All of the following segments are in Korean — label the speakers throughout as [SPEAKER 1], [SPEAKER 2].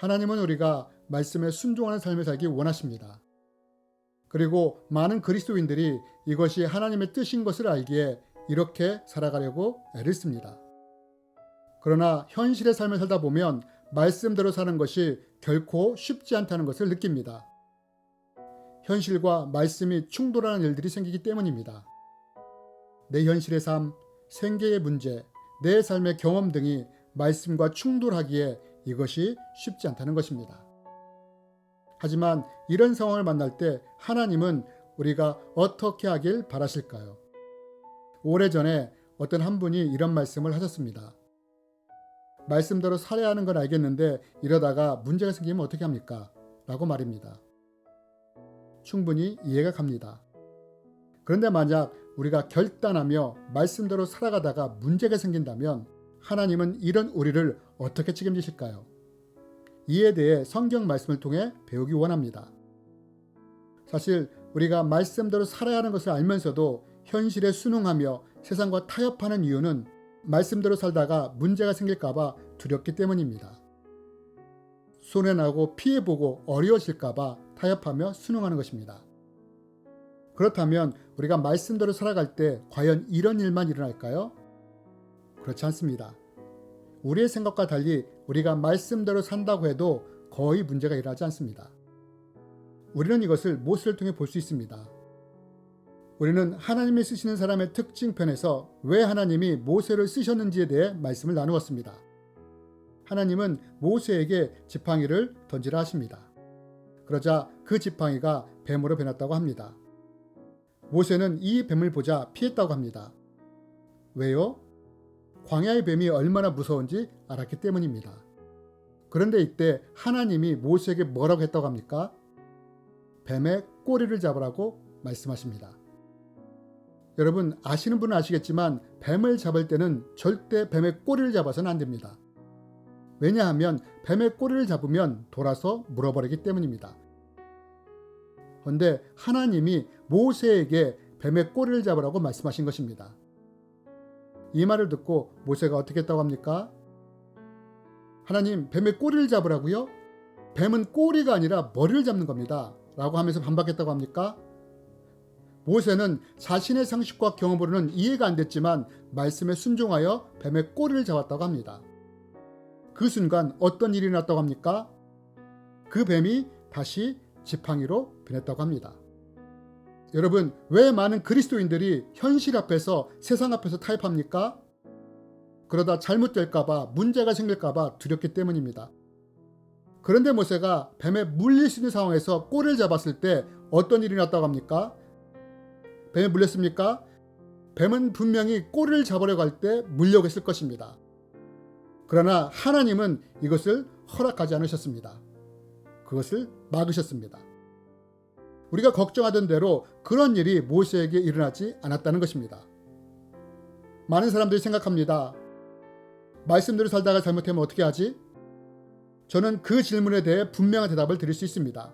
[SPEAKER 1] 하나님은 우리가 말씀에 순종하는 삶을 살기 원하십니다. 그리고 많은 그리스도인들이 이것이 하나님의 뜻인 것을 알기에 이렇게 살아가려고 애를 씁니다. 그러나 현실의 삶을 살다 보면 말씀대로 사는 것이 결코 쉽지 않다는 것을 느낍니다. 현실과 말씀이 충돌하는 일들이 생기기 때문입니다. 내 현실의 삶, 생계의 문제, 내 삶의 경험 등이 말씀과 충돌하기에 이것이 쉽지 않다는 것입니다. 하지만 이런 상황을 만날 때 하나님은 우리가 어떻게 하길 바라실까요? 오래전에 어떤 한 분이 이런 말씀을 하셨습니다. 말씀대로 살아야 하는 건 알겠는데 이러다가 문제가 생기면 어떻게 합니까? 라고 말입니다. 충분히 이해가 갑니다. 그런데 만약 우리가 결단하며 말씀대로 살아가다가 문제가 생긴다면 하나님은 이런 우리를 어떻게 책임지실까요? 이에 대해 성경 말씀을 통해 배우기 원합니다. 사실 우리가 말씀대로 살아야 하는 것을 알면서도 현실에 순응하며 세상과 타협하는 이유는 말씀대로 살다가 문제가 생길까봐 두렵기 때문입니다. 손해나고 피해보고 어려워질까봐 타협하며 순응하는 것입니다. 그렇다면 우리가 말씀대로 살아갈 때 과연 이런 일만 일어날까요? 그렇지 않습니다. 우리의 생각과 달리 우리가 말씀대로 산다고 해도 거의 문제가 일어나지 않습니다. 우리는 이것을 모세를 통해 볼 수 있습니다. 우리는 하나님이 쓰시는 사람의 특징 편에서 왜 하나님이 모세를 쓰셨는지에 대해 말씀을 나누었습니다. 하나님은 모세에게 지팡이를 던지라 하십니다. 그러자 그 지팡이가 뱀으로 변했다고 합니다. 모세는 이 뱀을 보자 피했다고 합니다. 왜요? 광야의 뱀이 얼마나 무서운지 알았기 때문입니다. 그런데 이때 하나님이 모세에게 뭐라고 했다고 합니까? 뱀의 꼬리를 잡으라고 말씀하십니다. 여러분 아시는 분은 아시겠지만 뱀을 잡을 때는 절대 뱀의 꼬리를 잡아서는 안 됩니다. 왜냐하면 뱀의 꼬리를 잡으면 돌아서 물어버리기 때문입니다. 그런데 하나님이 모세에게 뱀의 꼬리를 잡으라고 말씀하신 것입니다. 이 말을 듣고 모세가 어떻게 했다고 합니까? 하나님, 뱀의 꼬리를 잡으라고요? 뱀은 꼬리가 아니라 머리를 잡는 겁니다. 라고 하면서 반박했다고 합니까? 모세는 자신의 상식과 경험으로는 이해가 안 됐지만 말씀에 순종하여 뱀의 꼬리를 잡았다고 합니다. 그 순간 어떤 일이 났다고 합니까? 그 뱀이 다시 지팡이로 변했다고 합니다. 여러분, 왜 많은 그리스도인들이 현실 앞에서 세상 앞에서 타협합니까? 그러다 잘못될까봐 문제가 생길까봐 두렵기 때문입니다. 그런데 모세가 뱀에 물릴 수 있는 상황에서 꼬리를 잡았을 때 어떤 일이 났다고 합니까? 뱀에 물렸습니까? 뱀은 분명히 꼬리를 잡으려고 할 때 물려고 했을 것입니다. 그러나 하나님은 이것을 허락하지 않으셨습니다. 그것을 막으셨습니다. 우리가 걱정하던 대로 그런 일이 모세에게 일어나지 않았다는 것입니다. 많은 사람들이 생각합니다. 말씀대로 살다가 잘못하면 어떻게 하지? 저는 그 질문에 대해 분명한 대답을 드릴 수 있습니다.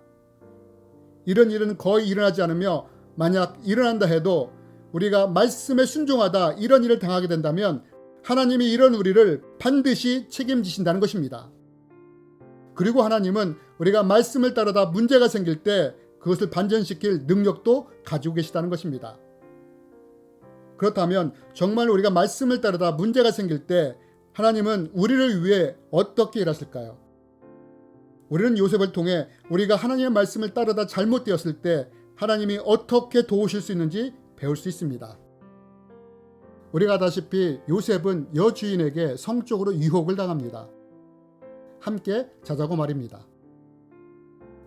[SPEAKER 1] 이런 일은 거의 일어나지 않으며 만약 일어난다 해도 우리가 말씀에 순종하다 이런 일을 당하게 된다면 하나님이 이런 우리를 반드시 책임지신다는 것입니다. 그리고 하나님은 우리가 말씀을 따르다 문제가 생길 때 그것을 반전시킬 능력도 가지고 계시다는 것입니다. 그렇다면 정말 우리가 말씀을 따르다 문제가 생길 때 하나님은 우리를 위해 어떻게 일하실까요? 우리는 요셉을 통해 우리가 하나님의 말씀을 따르다 잘못되었을 때 하나님이 어떻게 도우실 수 있는지 배울 수 있습니다. 우리가 아다시피 요셉은 여주인에게 성적으로 유혹을 당합니다. 함께 자자고 말입니다.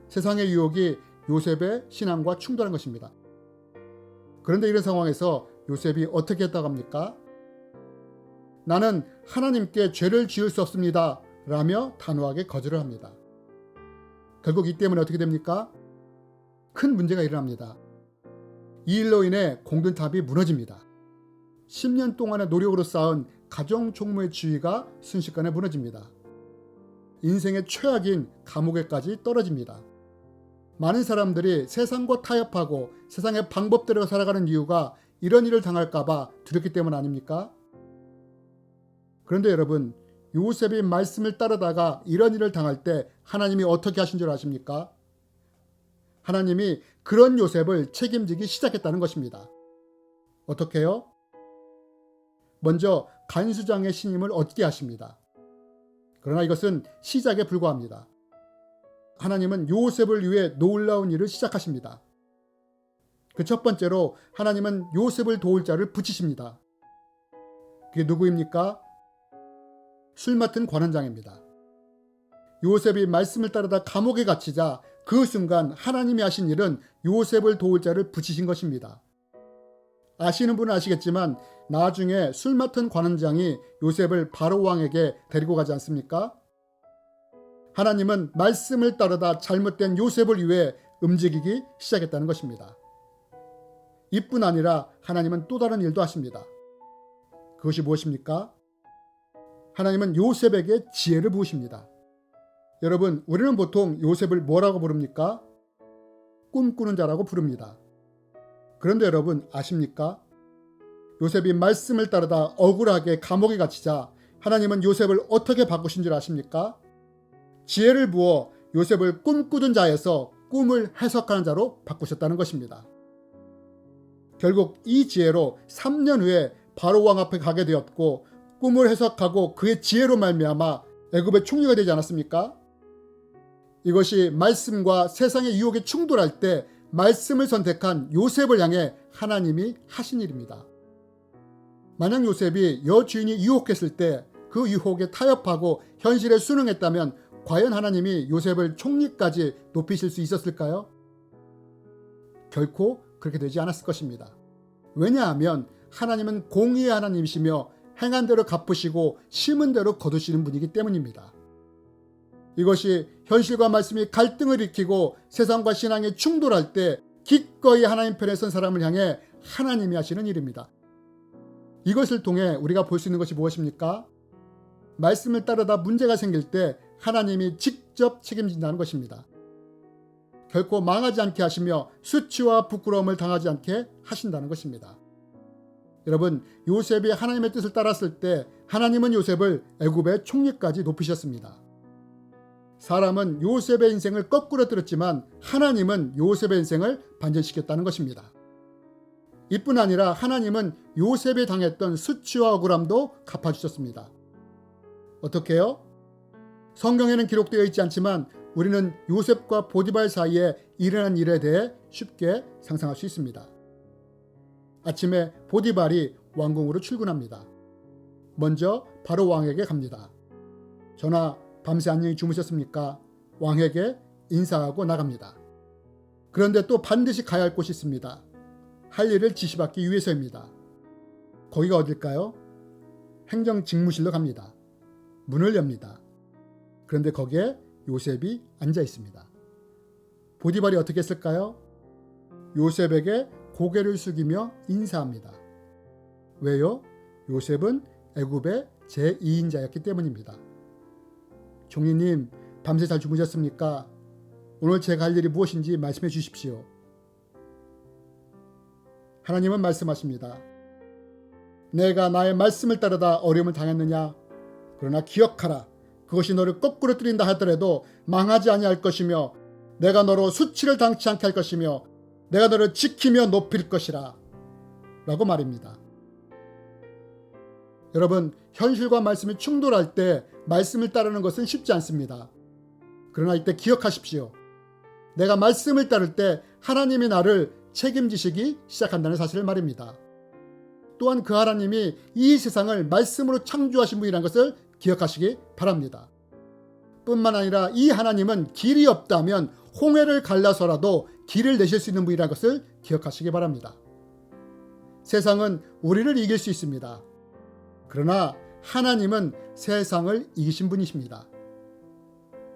[SPEAKER 1] 세상의 유혹이 요셉의 신앙과 충돌한 것입니다. 그런데 이런 상황에서 요셉이 어떻게 했다고 합니까? 나는 하나님께 죄를 지을 수 없습니다. 라며 단호하게 거절을 합니다. 결국 이 때문에 어떻게 됩니까? 큰 문제가 일어납니다. 이 일로 인해 공든탑이 무너집니다. 10년 동안의 노력으로 쌓은 가정 총무의 지위가 순식간에 무너집니다. 인생의 최악인 감옥에까지 떨어집니다. 많은 사람들이 세상과 타협하고 세상의 방법대로 살아가는 이유가 이런 일을 당할까봐 두렵기 때문 아닙니까? 그런데 여러분, 요셉이 말씀을 따르다가 이런 일을 당할 때 하나님이 어떻게 하신 줄 아십니까? 하나님이 그런 요셉을 책임지기 시작했다는 것입니다. 어떻게요? 먼저 간수장의 신임을 얻게 하십니다. 그러나 이것은 시작에 불과합니다. 하나님은 요셉을 위해 놀라운 일을 시작하십니다. 그 첫 번째로 하나님은 요셉을 도울 자를 붙이십니다. 그게 누구입니까? 술 맡은 관원장입니다. 요셉이 말씀을 따르다 감옥에 갇히자 그 순간 하나님이 하신 일은 요셉을 도울 자를 붙이신 것입니다. 아시는 분은 아시겠지만 나중에 술 맡은 관원장이 요셉을 바로 왕에게 데리고 가지 않습니까? 하나님은 말씀을 따르다 잘못된 요셉을 위해 움직이기 시작했다는 것입니다. 이뿐 아니라 하나님은 또 다른 일도 하십니다. 그것이 무엇입니까? 하나님은 요셉에게 지혜를 부으십니다. 여러분, 우리는 보통 요셉을 뭐라고 부릅니까? 꿈꾸는 자라고 부릅니다. 그런데 여러분 아십니까? 요셉이 말씀을 따르다 억울하게 감옥에 갇히자 하나님은 요셉을 어떻게 바꾸신 줄 아십니까? 지혜를 부어 요셉을 꿈꾸던 자에서 꿈을 해석하는 자로 바꾸셨다는 것입니다. 결국 이 지혜로 3년 후에 바로 왕 앞에 가게 되었고 꿈을 해석하고 그의 지혜로 말미암아 애굽의 총리가 되지 않았습니까? 이것이 말씀과 세상의 유혹에 충돌할 때 말씀을 선택한 요셉을 향해 하나님이 하신 일입니다. 만약 요셉이 여주인이 유혹했을 때 그 유혹에 타협하고 현실에 순응했다면 과연 하나님이 요셉을 총리까지 높이실 수 있었을까요? 결코 그렇게 되지 않았을 것입니다. 왜냐하면 하나님은 공의의 하나님이시며 행한 대로 갚으시고 심은 대로 거두시는 분이기 때문입니다. 이것이 현실과 말씀이 갈등을 일으키고 세상과 신앙이 충돌할 때 기꺼이 하나님 편에 선 사람을 향해 하나님이 하시는 일입니다. 이것을 통해 우리가 볼 수 있는 것이 무엇입니까? 말씀을 따르다 문제가 생길 때 하나님이 직접 책임진다는 것입니다. 결코 망하지 않게 하시며 수치와 부끄러움을 당하지 않게 하신다는 것입니다. 여러분, 요셉이 하나님의 뜻을 따랐을 때 하나님은 요셉을 애굽의 총리까지 높이셨습니다. 사람은 요셉의 인생을 거꾸로 들었지만 하나님은 요셉의 인생을 반전시켰다는 것입니다. 이뿐 아니라 하나님은 요셉이 당했던 수치와 억울함도 갚아주셨습니다. 어떻게요? 성경에는 기록되어 있지 않지만 우리는 요셉과 보디발 사이에 일어난 일에 대해 쉽게 상상할 수 있습니다. 아침에 보디발이 왕궁으로 출근합니다. 먼저 바로 왕에게 갑니다. 전하, 밤새 안녕히 주무셨습니까? 왕에게 인사하고 나갑니다. 그런데 또 반드시 가야 할 곳이 있습니다. 할 일을 지시받기 위해서입니다. 거기가 어딜까요? 행정직무실로 갑니다. 문을 엽니다. 그런데 거기에 요셉이 앉아 있습니다. 보디발이 어떻게 했을까요? 요셉에게 고개를 숙이며 인사합니다. 왜요? 요셉은 애굽의 제2인자였기 때문입니다. 종리님, 밤새 잘 주무셨습니까? 오늘 제가 할 일이 무엇인지 말씀해 주십시오. 하나님은 말씀하십니다. 내가 나의 말씀을 따르다 어려움을 당했느냐? 그러나 기억하라. 그것이 너를 거꾸로 뜨린다 하더라도 망하지 아니할 것이며 내가 너로 수치를 당치 않게 할 것이며 내가 너를 지키며 높일 것이라 라고 말입니다. 여러분, 현실과 말씀이 충돌할 때 말씀을 따르는 것은 쉽지 않습니다. 그러나 이때 기억하십시오. 내가 말씀을 따를 때 하나님이 나를 책임지시기 시작한다는 사실을 말입니다. 또한 그 하나님이 이 세상을 말씀으로 창조하신 분이라는 것을 기억하시기 바랍니다. 뿐만 아니라 이 하나님은 길이 없다면 홍해를 갈라서라도 길을 내실 수 있는 분이라는 것을 기억하시기 바랍니다. 세상은 우리를 이길 수 있습니다. 그러나 하나님은 세상을 이기신 분이십니다.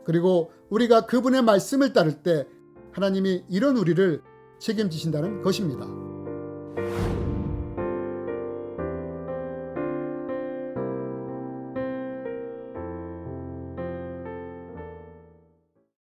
[SPEAKER 1] 그리고 우리가 그분의 말씀을 따를 때 하나님이 이런 우리를 책임지신다는 것입니다.